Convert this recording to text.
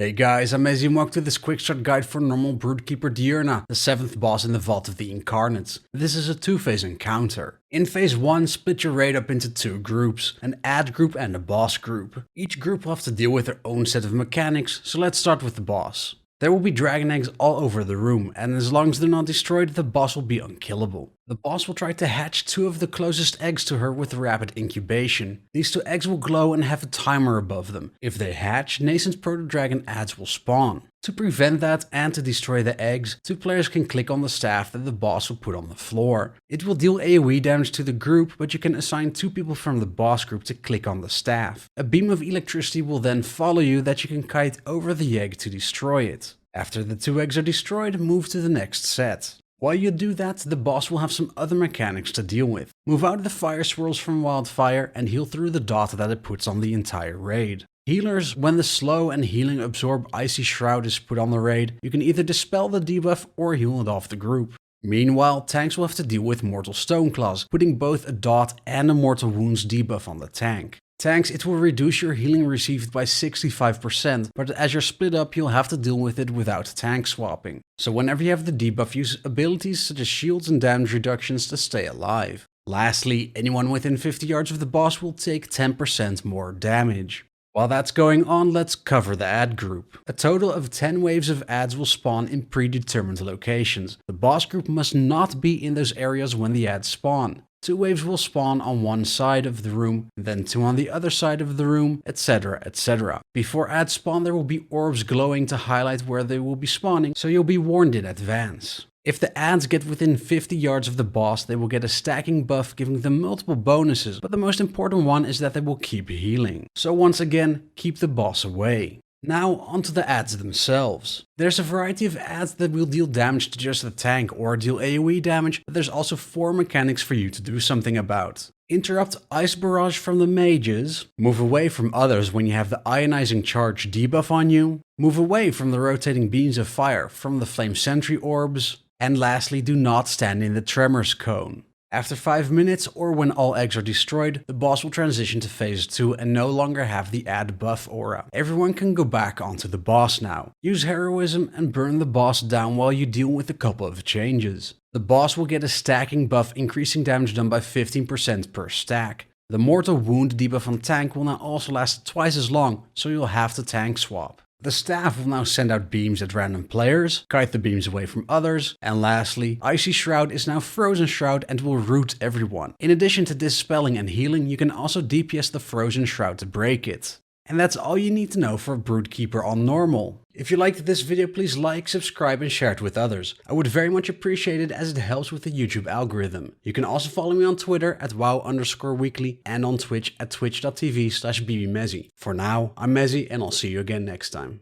Hey guys, I'm Mezzy and welcome to this quick start guide for normal Broodkeeper Diurna, the 7th boss in the Vault of the Incarnates. This is a 2-phase encounter. In phase 1, split your raid up into 2 groups, an ad group and a boss group. Each group will have to deal with their own set of mechanics, so let's start with the boss. There will be dragon eggs all over the room, and as long as they're not destroyed, the boss will be unkillable. The boss will try to hatch 2 of the closest eggs to her with rapid incubation. These 2 eggs will glow and have a timer above them. If they hatch, nascent proto-dragon ads will spawn. To prevent that and to destroy the eggs, 2 players can click on the staff that the boss will put on the floor. It will deal AoE damage to the group, but you can assign 2 people from the boss group to click on the staff. A beam of electricity will then follow you that you can kite over the egg to destroy it. After the 2 eggs are destroyed, move to the next set. While you do that, the boss will have some other mechanics to deal with. Move out the fire swirls from Wildfire and heal through the dot that it puts on the entire raid. Healers, when the slow and healing absorb Icy Shroud is put on the raid, you can either dispel the debuff or heal it off the group. Meanwhile, tanks will have to deal with Mortal Stoneclaws, putting both a dot and a Mortal Wounds debuff on the tank. Tanks, it will reduce your healing received by 65%, but as you're split up, you'll have to deal with it without tank swapping. So whenever you have the debuff, use abilities such as shields and damage reductions to stay alive. Lastly, anyone within 50 yards of the boss will take 10% more damage. While that's going on, let's cover the ad group. A total of 10 waves of ads will spawn in predetermined locations. The boss group must not be in those areas when the ads spawn. 2 waves will spawn on one side of the room, then 2 on the other side of the room, etc, etc. Before ads spawn, there will be orbs glowing to highlight where they will be spawning, so you'll be warned in advance. If the ads get within 50 yards of the boss, they will get a stacking buff giving them multiple bonuses, but the most important one is that they will keep healing. So once again, keep the boss away. Now onto the ads themselves. There's a variety of ads that will deal damage to just the tank or deal AoE damage, but there's also 4 mechanics for you to do something about. Interrupt Ice Barrage from the mages, move away from others when you have the Ionizing Charge debuff on you, move away from the rotating beams of fire from the Flame Sentry orbs, and lastly, do not stand in the Tremors cone. After 5 minutes, or when all eggs are destroyed, the boss will transition to phase 2 and no longer have the ad buff aura. Everyone can go back onto the boss now. Use heroism and burn the boss down while you deal with a couple of changes. The boss will get a stacking buff, increasing damage done by 15% per stack. The Mortal Wound debuff on tank will now also last twice as long, so you'll have to tank swap. The staff will now send out beams at random players, kite the beams away from others, and lastly, Icy Shroud is now Frozen Shroud and will root everyone. In addition to dispelling and healing, you can also DPS the Frozen Shroud to break it. And that's all you need to know for Broodkeeper on normal. If you liked this video, please like, subscribe and share it with others. I would very much appreciate it as it helps with the YouTube algorithm. You can also follow me on Twitter at wow_weekly and on Twitch at twitch.tv/bbmezzy. For now, I'm Mezzy and I'll see you again next time.